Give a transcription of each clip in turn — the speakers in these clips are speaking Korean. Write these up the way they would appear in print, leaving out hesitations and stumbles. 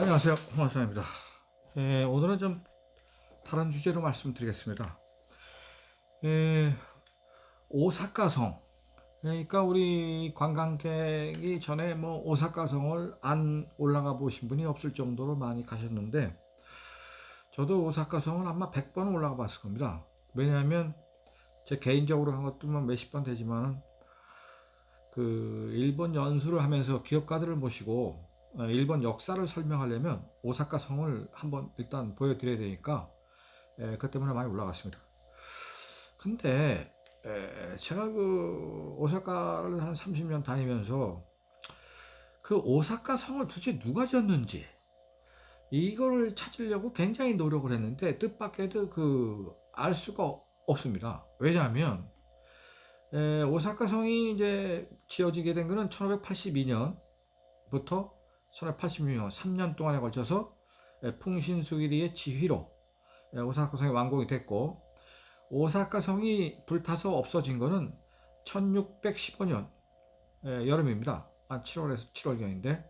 안녕하세요, 홍원상입니다. 오늘은 좀 다른 주제로 말씀드리겠습니다. 예, 오사카성. 그러니까 우리 관광객이 전에 뭐 오사카성을 안 올라가 보신 분이 없을 정도로 많이 가셨는데, 저도 오사카성을 아마 100번 올라가 봤을 겁니다. 왜냐하면 제 개인적으로 한 것도 뭐 몇십 번 되지만은 그 일본 연수를 하면서 기업가들을 모시고 일본 역사를 설명하려면 오사카 성을 한번 일단 보여드려야 되니까 그 때문에 많이 올라갔습니다. 근데 제가 그 오사카를 한 30년 다니면서 그 오사카 성을 도대체 누가 지었는지 이거를 찾으려고 굉장히 노력을 했는데 뜻밖에도 그 알 수가 없습니다. 왜냐하면 오사카 성이 이제 지어지게 된 것은 1582년부터 1586년 3년 동안에 걸쳐서 풍신수길이의 지휘로 오사카 성이 완공이 됐고, 오사카 성이 불타서 없어진 것은 1615년 여름입니다. 한 7월에서 7월경인데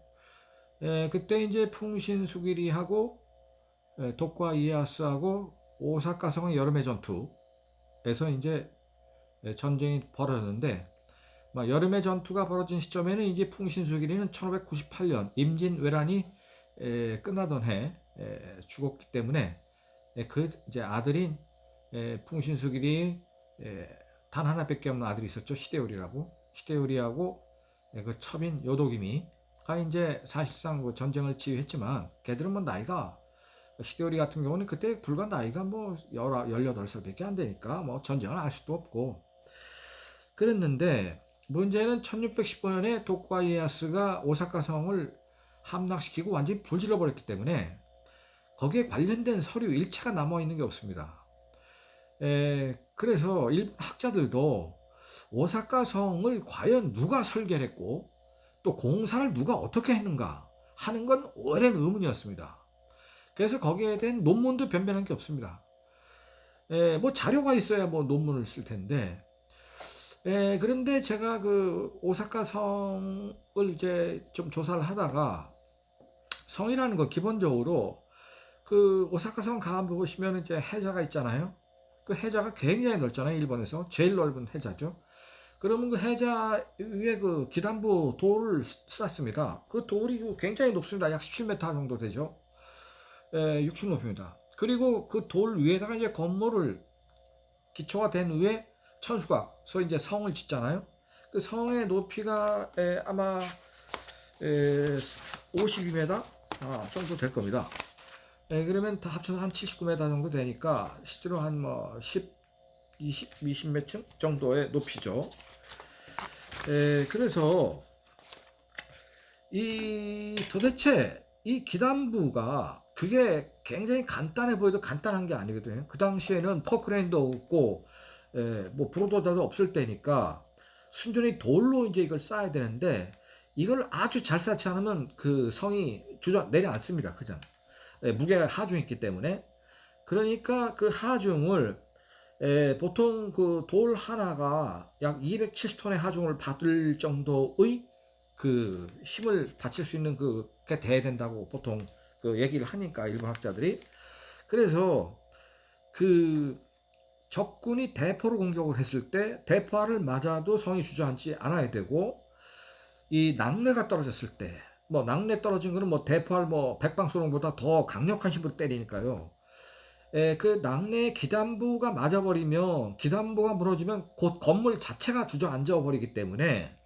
그때 이제 풍신수길이하고 도쿠와 이에야스하고 오사카 성의 여름의 전투에서 이제 전쟁이 벌어졌는데, 여름의 전투가 벌어진 시점에는 이제 풍신수길이는 1598년 임진왜란이 끝나던 해 죽었기 때문에 그 이제 아들인 풍신수길이 단 하나밖에 없는 아들이 있었죠. 히데요리하고 그 첩인 요도기미가 이제 사실상 그 전쟁을 지휘했지만, 걔들은 뭐 나이가, 히데요리 같은 경우는 그때 불과 나이가 뭐 18살밖에 안 되니까 뭐 전쟁을 할 수도 없고 그랬는데, 문제는 1615년에 도쿠가 이에야스가 오사카 성을 함락시키고 완전히 불질러 버렸기 때문에 거기에 관련된 서류 일체가 남아 있는 게 없습니다. 그래서 일본 학자들도 오사카 성을 과연 누가 설계를 했고 또 공사를 누가 어떻게 했는가 하는 건 오랜 의문이었습니다. 그래서 거기에 대한 논문도 변변한 게 없습니다. 뭐 자료가 있어야 뭐 논문을 쓸 텐데, 그런데 제가 그 오사카 성을 이제 좀 조사를 하다가, 성이라는 거 기본적으로 그 오사카 성 가면 보시면 이제 해자가 있잖아요. 그 해자가 굉장히 넓잖아요. 일본에서 제일 넓은 해자죠. 그러면 그 해자 위에 그 기단부 돌을 쌓습니다. 그 돌이 굉장히 높습니다. 약 17m 정도 되죠. 6층 높입니다. 그리고 그 돌 위에다가 이제 건물을 기초가 된 후에 천수각, 소위 이제 성을 짓잖아요. 그 성의 높이가 아마 52m 정도 될 겁니다. 그러면 다 합쳐서 한 79m 정도 되니까 실제로 한 뭐 10, 20 몇 층 정도의 높이죠. 그래서 이 도대체 이 기단부가 그게 굉장히 간단해 보여도 간단한 게 아니거든요. 그 당시에는 포크레인도 없고 뭐 브로도자도 없을 때니까 순전히 돌로 이제 이걸 쌓아야 되는데, 이걸 아주 잘 쌓지 않으면 그 성이 주저 내려앉습니다. 그죠? 무게가 하중이 있기 때문에. 그러니까 그 하중을 보통 그 돌 하나가 약 270톤의 하중을 받을 정도의 그 힘을 받칠 수 있는 그게 돼야 된다고 보통 그 얘기를 하니까 일본 학자들이. 그래서 그 적군이 대포로 공격을 했을 때 대포알을 맞아도 성이 주저앉지 않아야 되고, 이 낙뢰가 떨어졌을 때, 뭐 낙뢰 떨어진 거는 뭐 대포알 뭐 백방소롱보다 더 강력한 힘으로 때리니까요. 그 낙뢰 기단부가 맞아버리면, 기단부가 무너지면 곧 건물 자체가 주저앉아 버리기 때문에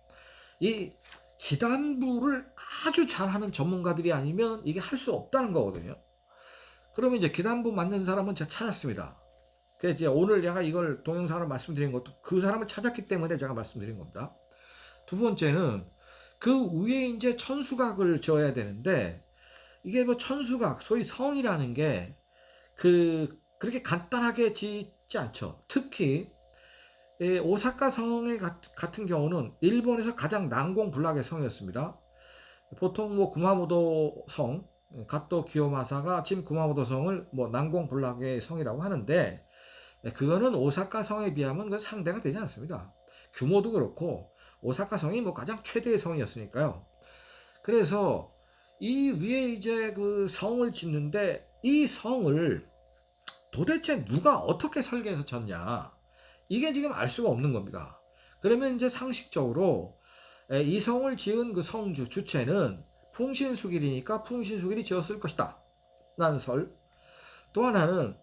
이 기단부를 아주 잘하는 전문가들이 아니면 이게 할 수 없다는 거거든요. 그러면 이제 기단부 만든 사람은 제가 찾았습니다. 그래서 이제 오늘 제가 이걸 동영상으로 말씀드린 것도 그 사람을 찾았기 때문에 제가 말씀드린 겁니다. 두 번째는 그 위에 이제 천수각을 지어야 되는데, 이게 뭐 천수각, 소위 성이라는 게 그렇게 간단하게 짓지 않죠. 특히 오사카 성의 같은 경우는 일본에서 가장 난공불락의 성이었습니다. 보통 뭐 구마모도 성, 가토 기요마사가 진 구마모도 성을 뭐 난공불락의 성이라고 하는데, 그거는 오사카 성에 비하면 그 상대가 되지 않습니다. 규모도 그렇고 오사카 성이 뭐 가장 최대의 성이었으니까요. 그래서 이 위에 이제 그 성을 짓는데 이 성을 도대체 누가 어떻게 설계해서 졌냐? 이게 지금 알 수가 없는 겁니다. 그러면 이제 상식적으로 이 성을 지은 그 성주 주체는 풍신수길이니까 풍신수길이 지었을 것이다 라는 설. 또 하나는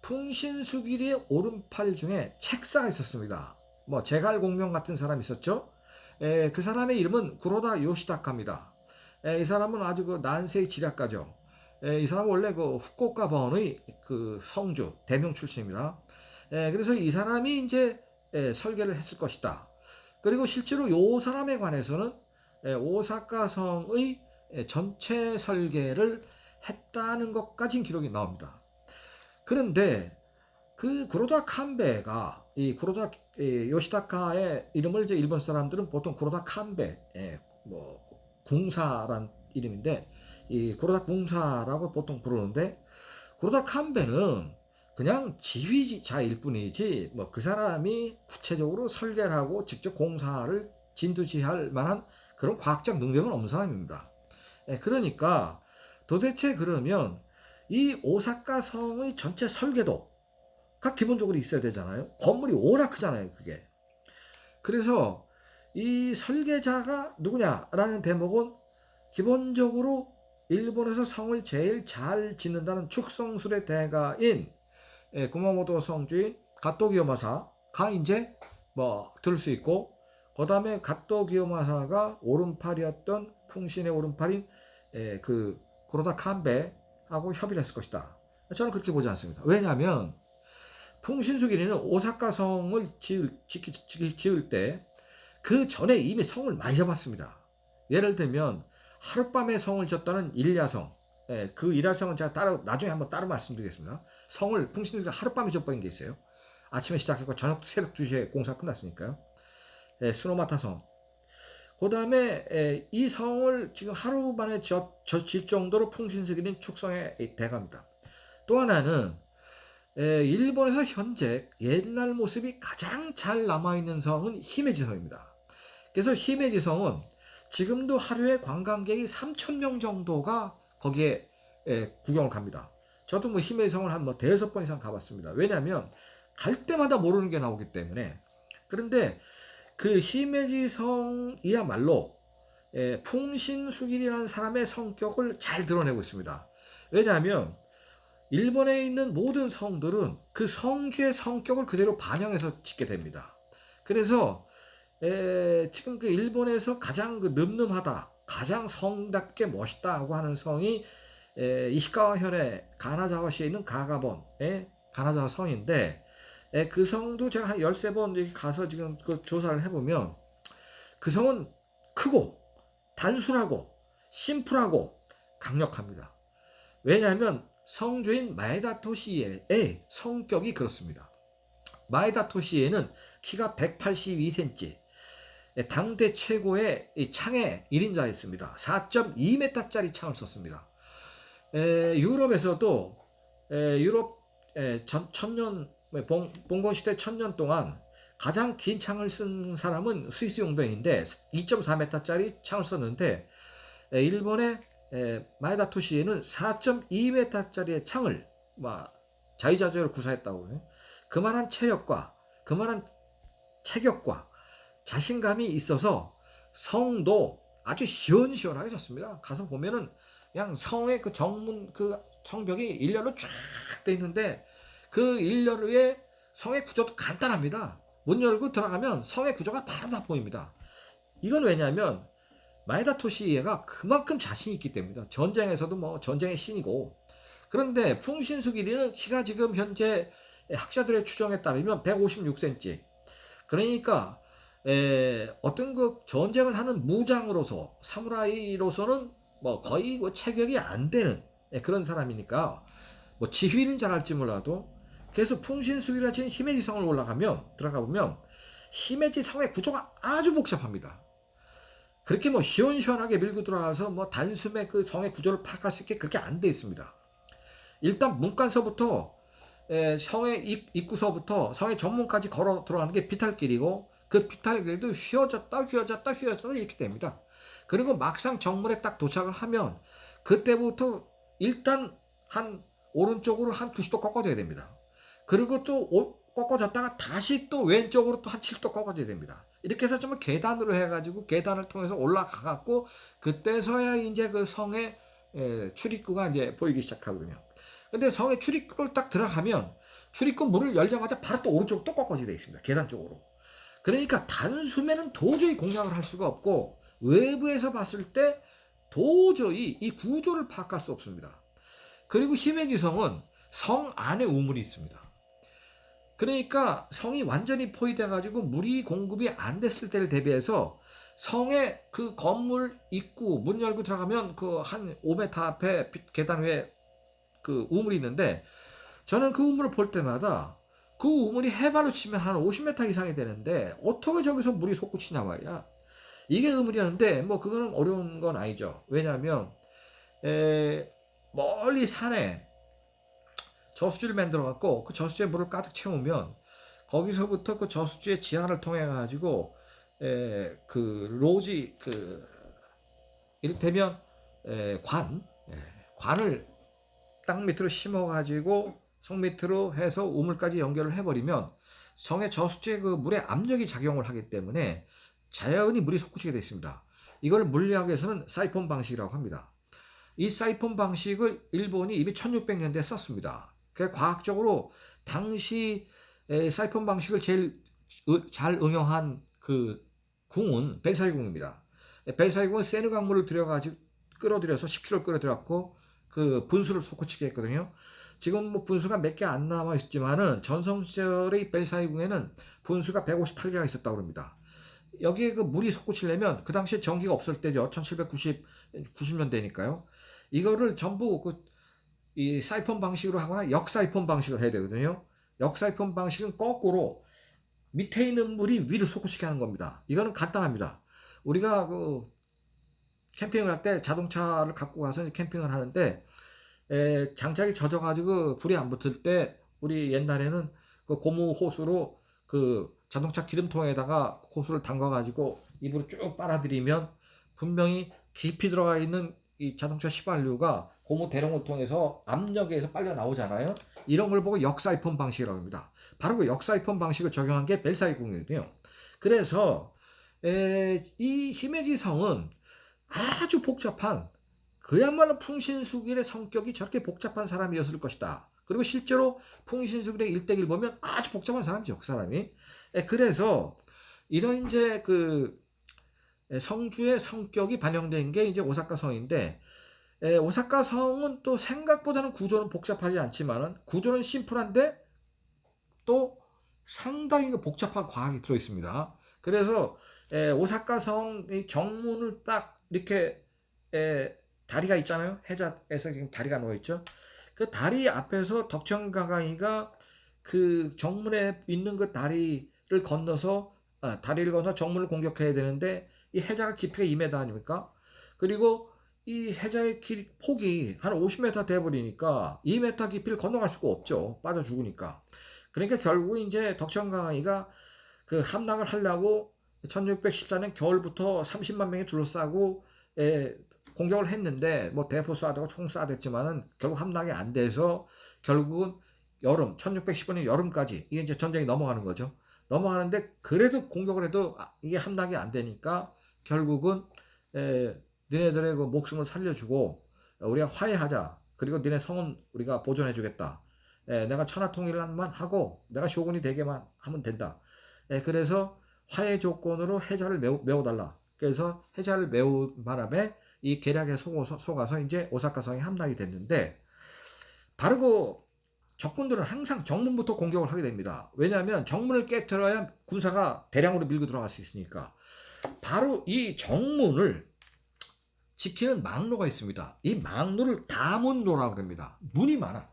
풍신수길의 오른팔 중에 책사가 있었습니다. 뭐 제갈공명 같은 사람이 있었죠. 그 사람의 이름은 구로다 요시다카입니다. 이 사람은 아주 그 난세의 지략가죠. 이 사람은 원래 그 후쿠오카 번의 그 성주 대명 출신입니다. 그래서 이 사람이 이제 설계를 했을 것이다. 그리고 실제로 이 사람에 관해서는 오사카 성의 전체 설계를 했다는 것까지 기록이 나옵니다. 그런데 그 구로다 칸베가 이 구로다 요시다카의 이름을 이제 일본 사람들은 보통 구로다 칸베 뭐 궁사란 이름인데 이 구로다 궁사라고 보통 부르는데 구로다 칸베는 그냥 지휘자일 뿐이지 뭐 그 사람이 구체적으로 설계를 하고 직접 공사를 진두지휘할 만한 그런 과학적 능력은 없는 사람입니다. 그러니까 도대체 그러면 이 오사카 성의 전체 설계도가 기본적으로 있어야 되잖아요. 건물이 워낙 크잖아요, 그게. 그래서 이 설계자가 누구냐라는 대목은 기본적으로 일본에서 성을 제일 잘 짓는다는 축성술의 대가인 구마모토 성주인 가토 기요마사가 이제 뭐 들을 수 있고, 그 다음에 가토 기요마사가 오른팔이었던 풍신의 오른팔인 그 구로다 칸베하고 협의를 했을 것이다. 저는 그렇게 보지 않습니다. 왜냐하면 풍신수길이는 오사카 성을 지을 때 그 전에 이미 성을 많이 잡았습니다. 예를 들면 하룻밤에 성을 지었다는 일야성, 그 일야성은 제가 나중에 한번 따로 말씀드리겠습니다. 성을 풍신수길이 하룻밤에 지어버린 게 있어요. 아침에 시작했고 저녁 새벽 2시에 공사 끝났으니까요. 스노마타 성. 그 다음에 이 성을 지금 하루 만에 질 정도로 풍신수길인 축성의 대가입니다. 또 하나는 일본에서 현재 옛날 모습이 가장 잘 남아있는 성은 히메지 성입니다. 그래서 히메지 성은 지금도 하루에 관광객이 3,000명 정도가 거기에 구경을 갑니다. 저도 뭐 히메지 성을 한 뭐 대여섯 번 이상 가봤습니다. 왜냐하면 갈 때마다 모르는 게 나오기 때문에. 그런데 그 히메지 성이야말로 풍신수길이라는 사람의 성격을 잘 드러내고 있습니다. 왜냐하면 일본에 있는 모든 성들은 그 성주의 성격을 그대로 반영해서 짓게 됩니다. 그래서 지금 그 일본에서 가장 그 늠름하다, 가장 성답게 멋있다고 하는 성이 이시카와 현의 가나자와시에 있는 가가본의 가나자와 성인데, 그 성도 제가 한 13번 가서 지금 그 조사를 해보면 그 성은 크고 단순하고 심플하고 강력합니다. 왜냐하면 성주인 마에다 토시에의 성격이 그렇습니다. 마에다 토시에는 키가 182cm, 당대 최고의 창의 1인자였습니다. 4.2m짜리 창을 썼습니다. 유럽에서도 유럽 천년 봉건시대 1000년 동안 가장 긴 창을 쓴 사람은 스위스 용병인데 2.4m짜리 창을 썼는데, 일본의 마에다 토시에는 4.2m짜리의 창을 자유자재로 구사했다고 해요. 그만한 체력과 그만한 체격과 자신감이 있어서 성도 아주 시원시원하게 졌습니다. 가서 보면은 그냥 성의 그 정문 그 성벽이 일렬로 쫙 돼 있는데 그 일렬의 성의 구조도 간단합니다. 문 열고 들어가면 성의 구조가 바로 다 보입니다. 이건 왜냐하면 마에다 토시에가 그만큼 자신이 있기 때문이다. 전쟁에서도 뭐 전쟁의 신이고. 그런데 풍신수길이는 키가 지금 현재 학자들의 추정에 따르면 156cm. 그러니까 어떤 그 전쟁을 하는 무장으로서 사무라이로서는 뭐 거의 뭐 체격이 안 되는 그런 사람이니까 뭐 지휘는 잘할지 몰라도, 그래서 풍신수길이라 지금 히메지 성을 들어가 보면 히메지 성의 구조가 아주 복잡합니다. 그렇게 뭐 시원시원하게 밀고 들어와서 뭐 단숨에 그 성의 구조를 파악할 수 있게 그렇게 안 돼 있습니다. 일단 문간서부터 성의 입구서부터 성의 정문까지 걸어 들어가는 게 비탈길이고, 그 비탈길도 휘어졌다 이렇게 됩니다. 그리고 막상 정문에 딱 도착을 하면 그때부터 일단 한 오른쪽으로 한 90도 꺾어줘야 됩니다. 그리고 또 꺾어졌다가 다시 또 왼쪽으로 또 한 70도 꺾어줘야 됩니다. 이렇게 해서 좀 계단으로 해가지고 계단을 통해서 올라가갖고 그때서야 이제 그 성의 출입구가 이제 보이기 시작하거든요. 근데 성의 출입구를 딱 들어가면 출입구 문을 열자마자 바로 또 오른쪽으로 또 꺾어지게 되어 있습니다. 계단 쪽으로. 그러니까 단숨에는 도저히 공략을 할 수가 없고 외부에서 봤을 때 도저히 이 구조를 파악할 수 없습니다. 그리고 히메지성은 성 안에 우물이 있습니다. 그러니까 성이 완전히 포위돼 가지고 물이 공급이 안 됐을 때를 대비해서 성의 그 건물 입구 문 열고 들어가면 그 한 5m 앞에 계단 위에 그 우물이 있는데 저는 그 우물을 볼 때마다 그 우물이 해발로 치면 한 50m 이상이 되는데 어떻게 저기서 물이 솟구치냐 말이야. 이게 우물이었는데 뭐 그거는 어려운 건 아니죠. 왜냐하면 멀리 산에 저수지를 만들어 갖고 그 저수지에 물을 가득 채우면 거기서부터 그 저수지의 지하를 통해 가지고 그 로지 그 이를테면 관을 땅 밑으로 심어 가지고 성 밑으로 해서 우물까지 연결을 해버리면 성의 저수지에 그 물의 압력이 작용을 하기 때문에 자연히 물이 솟구치게 되어 있습니다. 이걸 물리학에서는 사이폰 방식이라고 합니다. 이 사이폰 방식을 일본이 이미 1600년대에 썼습니다. 그 과학적으로 당시 사이폰 방식을 제일 잘 응용한 그 궁은 벨사이 궁입니다. 벨사이 궁은 세누 강물을 들여가지고 끌어들여서 10km 끌어들였고 그 분수를 솟구치게 했거든요. 지금 뭐 분수가 몇 개 안 남아 있지만은 전성 시절의 벨사이 궁에는 분수가 158개가 있었다고 합니다. 여기에 그 물이 솟구치려면 그 당시에 전기가 없을 때죠. 1790년대니까요. 이거를 전부 이 사이폰 방식으로 하거나 역사이폰 방식으로 해야 되거든요. 역사이폰 방식은 거꾸로 밑에 있는 물이 위로 솟구치게 하는 겁니다. 이거는 간단합니다. 우리가 그 캠핑을 할 때 자동차를 갖고 가서 캠핑을 하는데 장착이 젖어가지고 불이 안 붙을 때 우리 옛날에는 그 고무 호스로 그 자동차 기름통에다가 호스를 담가가지고 입으로 쭉 빨아들이면 분명히 깊이 들어가 있는 이 자동차 휘발유가 고무 대롱을 통해서 압력에 의해서 빨려 나오잖아요. 이런 걸 보고 역사이폰 방식이라고 합니다. 바로 그 역사이폰 방식을 적용한 게 벨사이 궁이거든요. 그래서 이 히메지 성은 아주 복잡한 그야말로 풍신수길의 성격이 저렇게 복잡한 사람이었을 것이다. 그리고 실제로 풍신수길의 일대기를 보면 아주 복잡한 사람이죠, 그 사람이. 그래서 이런 이제 그 성주의 성격이 반영된 게 이제 오사카 성인데, 오사카 성은 또 생각보다는 구조는 복잡하지 않지만은 구조는 심플한데 또 상당히 복잡한 과학이 들어 있습니다. 그래서 오사카 성의 정문을 딱 이렇게 다리가 있잖아요. 해자에서 지금 다리가 놓여 있죠. 그 다리 앞에서 덕천가강이가 그 정문에 있는 그 다리를 건너서 다리를 건너 정문을 공격해야 되는데 이 해자가 깊이가 2m 아닙니까? 그리고 이 해자의 폭이 한 50m 돼버리니까 2m 깊이를 건너갈 수가 없죠. 빠져 죽으니까. 그러니까 결국 이제 덕천강이가 그 함락을 하려고 1614년 겨울부터 30만 명이 둘러싸고 공격을 했는데 뭐 대포 쏴대고 총 쏴댔지만은 결국 함락이 안 돼서 결국은 여름 1615년 여름까지 이게 이제 전쟁이 넘어가는 거죠. 넘어가는데 그래도 공격을 해도 이게 함락이 안 되니까 결국은 너네들의 그 목숨을 살려주고 우리가 화해하자. 그리고 너네 성은 우리가 보존해주겠다. 내가 천하통일만 하고 내가 쇼군이 되게만 하면 된다. 그래서 화해 조건으로 해자를 메워달라. 그래서 해자를 메운 바람에 이 계략에 속아서 이제 오사카 성이 함락이 됐는데 바로 그 적군들은 항상 정문부터 공격을 하게 됩니다. 왜냐하면 정문을 깨뜨려야 군사가 대량으로 밀고 들어갈 수 있으니까. 바로 이 정문을 지키는 망로가 있습니다. 이 망로를 다문로라고 합니다. 문이 많아.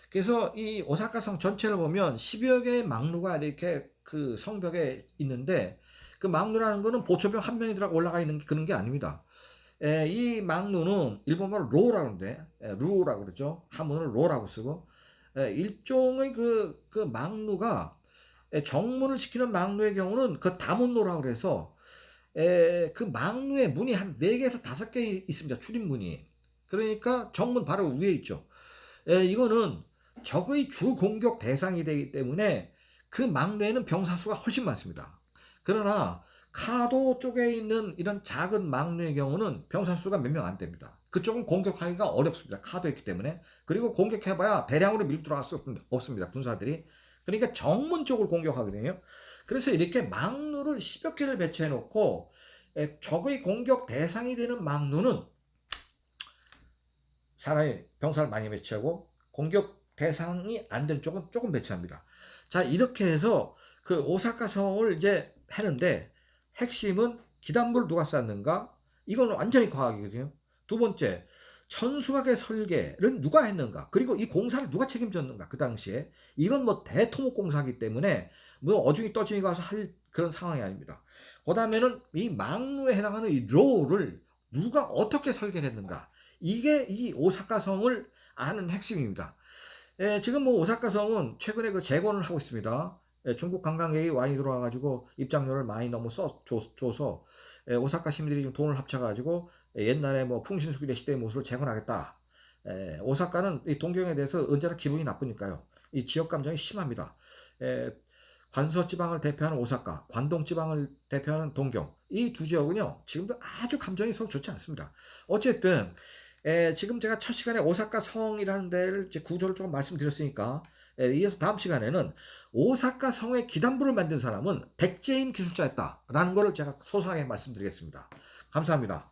그래서 이 오사카 성 전체를 보면 10여 개의 망로가 이렇게 그 성벽에 있는데 그 망루라는 거는 보초병 한 명이 들어가 올라가 있는 그런 게 아닙니다. 이 망루는 일본말로 로라고 하는데 루라고 그러죠. 한문을 로라고 쓰고 일종의 그 망루가 정문을 지키는 망루의 경우는 그 다문로라고 해서 그 망루에 문이 한 4개에서 5개 있습니다. 출입문이. 그러니까 정문 바로 위에 있죠. 이거는 적의 주 공격 대상이 되기 때문에 그 망루에는 병사수가 훨씬 많습니다. 그러나 카도 쪽에 있는 이런 작은 망루의 경우는 병사수가 몇 명 안 됩니다. 그쪽은 공격하기가 어렵습니다. 카도 있기 때문에. 그리고 공격해봐야 대량으로 밀고 들어갈 수 없습니다. 군사들이. 그러니까 정문 쪽을 공격하거든요. 그래서 이렇게 망루를 10여 개를 배치해 놓고 적의 공격 대상이 되는 망루는 사람이 병사를 많이 배치하고 공격 대상이 안 된 쪽은 조금 배치합니다. 자, 이렇게 해서 그 오사카 성을 이제 하는데 핵심은 기단부를 누가 쌓는가? 이건 완전히 과학이거든요. 두 번째, 천수각의 설계를 누가 했는가? 그리고 이 공사를 누가 책임졌는가? 그 당시에 이건 뭐 대토목공사기 때문에 뭐 어중이 떠중이 가서 할 그런 상황이 아닙니다. 그 다음에는 이 망루에 해당하는 이 로우를 누가 어떻게 설계를 했는가? 이게 이 오사카 성을 아는 핵심입니다. 지금 뭐 오사카 성은 최근에 그 재건을 하고 있습니다. 중국 관광객이 많이 들어와가지고 입장료를 많이 너무 줘서 오사카 시민들이 좀 돈을 합쳐가지고 옛날에 뭐 풍신수길의 시대의 모습을 재건하겠다. 오사카는 이 동경에 대해서 언제나 기분이 나쁘니까요. 이 지역 감정이 심합니다. 관서 지방을 대표하는 오사카, 관동 지방을 대표하는 동경, 이 두 지역은요 지금도 아주 감정이 서로 좋지 않습니다. 어쨌든 지금 제가 첫 시간에 오사카 성이라는 데를 이제 구조를 조금 말씀드렸으니까 이어서 다음 시간에는 오사카 성의 기단부를 만든 사람은 백제인 기술자였다라는 것을 제가 소소하게 말씀드리겠습니다. 감사합니다.